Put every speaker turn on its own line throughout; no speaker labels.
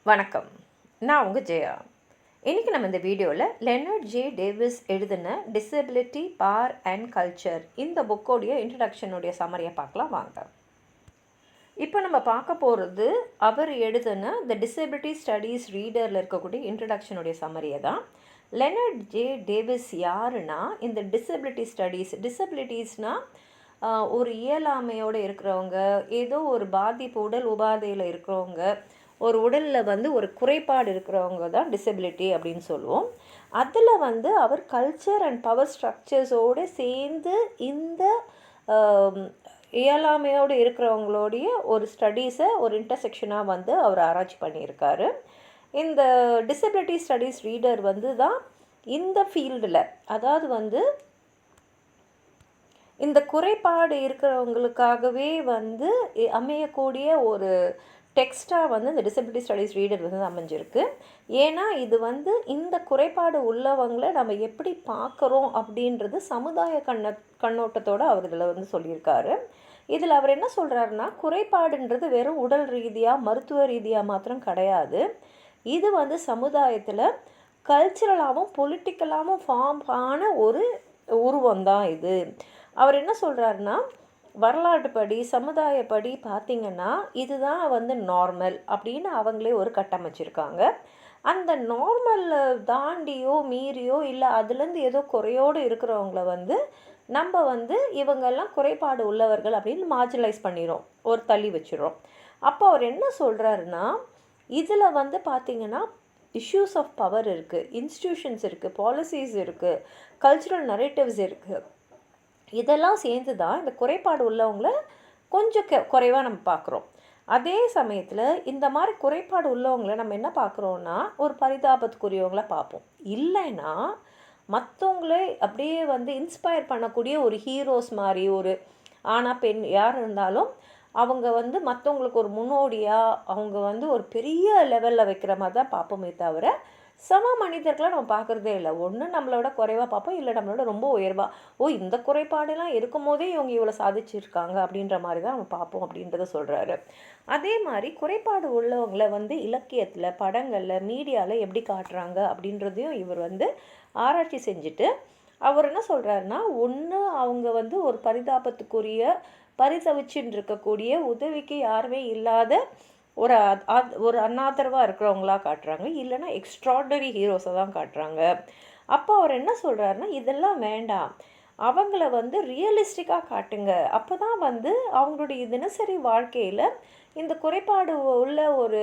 வணக்கம். நான் உங்கள் ஜெயா. இன்றைக்கி நம்ம இந்த வீடியோவில் லெனர்ட் ஜே டேவிஸ் எழுதின டிசபிலிட்டி பவர் அண்ட் கல்ச்சர் இந்த புக்கோடைய இன்ட்ரடக்ஷனுடைய சம்மரியை பார்க்கலாம் வாங்க. இப்போ நம்ம பார்க்க போகிறது அவர் எழுதின த டிசபிலிட்டி ஸ்டடீஸ் ரீடரில் இருக்கக்கூடிய இன்ட்ரடக்ஷனுடைய சம்மரியை தான். லெனர்ட் ஜே டேவிஸ் யாருன்னா, இந்த டிசபிலிட்டிஸ்னால் ஒரு இயலாமையோடு இருக்கிறவங்க, ஏதோ ஒரு பாதிப்பு உடல் உபாதையில் இருக்கிறவங்க, ஒரு உடலில் ஒரு குறைபாடு இருக்கிறவங்க தான் டிசபிலிட்டி அப்படின்னு சொல்லுவோம். அதில் அவர் கல்ச்சர் அண்ட் பவர் ஸ்ட்ரக்சர்ஸோடு சேர்ந்து இந்த இயலாமையோடு இருக்கிறவங்களுடைய ஒரு ஸ்டடீஸை ஒரு இன்டர்செக்ஷனாக அவர் ஆராய்ச்சி பண்ணியிருக்காரு. இந்த டிசபிலிட்டி ஸ்டடீஸ் ரீடர் தான் இந்த ஃபீல்டில், அதாவது இந்த குறைபாடு இருக்கிறவங்களுக்காகவே அமையக்கூடிய ஒரு டெக்ஸ்ட்டாக இந்த டிசபிலிட்டி ஸ்டடீஸ் ரீடர் அமைஞ்சிருக்கு. ஏன்னா இது இந்த குறைபாடு உள்ளவங்களை நம்ம எப்படி பார்க்குறோம் அப்படின்றது சமுதாய கண்ணோட்டத்தோடு அவர் இதில் சொல்லியிருக்காரு. இதில் அவர் என்ன சொல்கிறாருன்னா, குறைபாடுன்றது வெறும் உடல் ரீதியாக மருத்துவ ரீதியாக மாத்திரம் கிடையாது. இது சமுதாயத்தில் கல்ச்சுரலாகவும் பொலிட்டிக்கலாகவும் ஃபார்ம் ஆன ஒரு உருவம் தான் இது. அவர் என்ன சொல்கிறாருன்னா, வரலாற்றுப்படி சமுதாயப்படி பார்த்திங்கன்னா இதுதான் நார்மல் அப்படின்னு அவங்களே ஒரு கட்டமைச்சிருக்காங்க. அந்த நார்மலில் தாண்டியோ மீறியோ இல்லை அதுலேருந்து ஏதோ குறையோடு இருக்கிறவங்கள நம்ம இவங்கெல்லாம் குறைபாடு உள்ளவர்கள் அப்படின்னு மார்ஜினலைஸ் பண்ணிடுறோம், ஒரு தள்ளி வச்சிடுறோம். அப்போ அவர் என்ன சொல்கிறாருன்னா, இதில் பார்த்திங்கன்னா இஷ்யூஸ் ஆஃப் பவர் இருக்குது, இன்ஸ்டிடியூஷன்ஸ் இருக்குது, பாலிசிஸ் இருக்குது, கல்ச்சுரல் நரேட்டிவ்ஸ் இருக்குது. இதெல்லாம் சேர்ந்து தான் இந்த குறைபாடு உள்ளவங்கள கொஞ்சம் குறைவாக நம்ம பார்க்குறோம். அதே சமயத்தில் இந்த மாதிரி குறைபாடு உள்ளவங்கள நம்ம என்ன பார்க்குறோன்னா, ஒரு பரிதாபத்துக்குரியவங்கள பார்ப்போம். இல்லைன்னா மற்றவங்களே அப்படியே இன்ஸ்பயர் பண்ணக்கூடிய ஒரு ஹீரோஸ் மாதிரி, ஒரு ஆனா பெண் யார் இருந்தாலும் அவங்க மற்றவங்களுக்கு ஒரு முன்னோடியாக அவங்க ஒரு பெரிய லெவலில் வைக்கிற மாதிரி தான் பார்ப்போமே தவிர, சம மனிதர்களை நம்ம பார்க்குறதே இல்லை. ஒன்று நம்மளோட குறைவாக பார்ப்போம், இல்லை நம்மளோட ரொம்ப உயர்வாக, இந்த குறைபாடெல்லாம் இருக்கும் போதே இவங்க இவ்வளோ சாதிச்சிருக்காங்க அப்படின்ற மாதிரி தான் நம்ம பார்ப்போம் அப்படின்றத சொல்கிறாரு. அதே மாதிரி குறைபாடு உள்ளவங்களை இலக்கியத்தில், படங்களில், மீடியாவில் எப்படி காட்டுறாங்க அப்படின்றதையும் இவர் ஆராய்ச்சி செஞ்சுட்டு அவர் என்ன சொல்கிறாருன்னா, ஒன்று அவங்க ஒரு பரிதாபத்துக்குரிய பரிதவிச்சுன்னு இருக்கக்கூடிய உதவிக்கு யாருமே இல்லாத ஒரு அன்னாதரவாக இருக்கிறவங்களா காட்டுறாங்க, இல்லைன்னா எக்ஸ்ட்ராடனரி ஹீரோஸை தான் காட்டுறாங்க. அப்போ அவர் என்ன சொல்கிறாருன்னா, இதெல்லாம் வேண்டாம், அவங்கள ரியலிஸ்டிக்காக காட்டுங்க. அப்போ தான் அவங்களுடைய தினசரி வாழ்க்கையில் இந்த குறைபாடு உள்ள ஒரு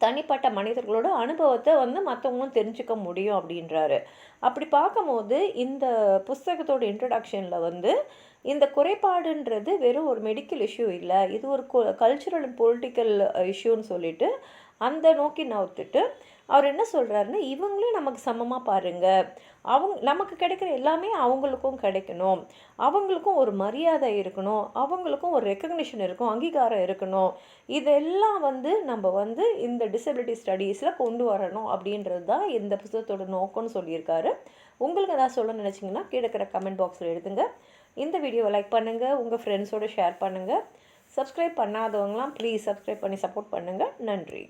தனிப்பட்ட மனிதர்களோட அனுபவத்தை மற்றவங்களும் தெரிஞ்சுக்க முடியும் அப்படின்றாரு. அப்படி பார்க்கும்போது இந்த புஸ்தகத்தோட இன்ட்ரடக்ஷனில் இந்த குறைபாடுன்றது வெறும் ஒரு மெடிக்கல் இஷ்யூ இல்லை, இது ஒரு கல்ச்சுரல் அண்ட் பொலிட்டிக்கல் இஷ்யூன்னு சொல்லிட்டு அந்த நோக்கி நவுத்துட்டு அவர் என்ன சொல்கிறாருன்னா, இவங்களையும் நமக்கு சமமாக பாருங்கள், நமக்கு கிடைக்கிற எல்லாமே அவங்களுக்கும் கிடைக்கணும், அவங்களுக்கும் ஒரு மரியாதை இருக்கணும், அவங்களுக்கும் ஒரு ரெக்கக்னிஷன் இருக்கும், அங்கீகாரம் இருக்கணும். இதெல்லாம் நம்ம இந்த டிசபிலிட்டி ஸ்டடீஸில் கொண்டு வரணும் அப்படின்றது தான் இந்த புத்தகத்தோட நோக்கம்னு சொல்லியிருக்காரு. உங்களுக்கு எதாவது சொல்ல நினச்சிங்கன்னா கீழே இருக்கிற கமெண்ட் பாக்ஸில் எழுதுங்க. இந்த வீடியோவை லைக் பண்ணுங்கள், உங்கள் ஃப்ரெண்ட்ஸோடு ஷேர் பண்ணுங்கள். சப்ஸ்கிரைப் பண்ணாதவங்களாம் ப்ளீஸ் சப்ஸ்கிரைப் பண்ணி சப்போர்ட் பண்ணுங்கள். நன்றி.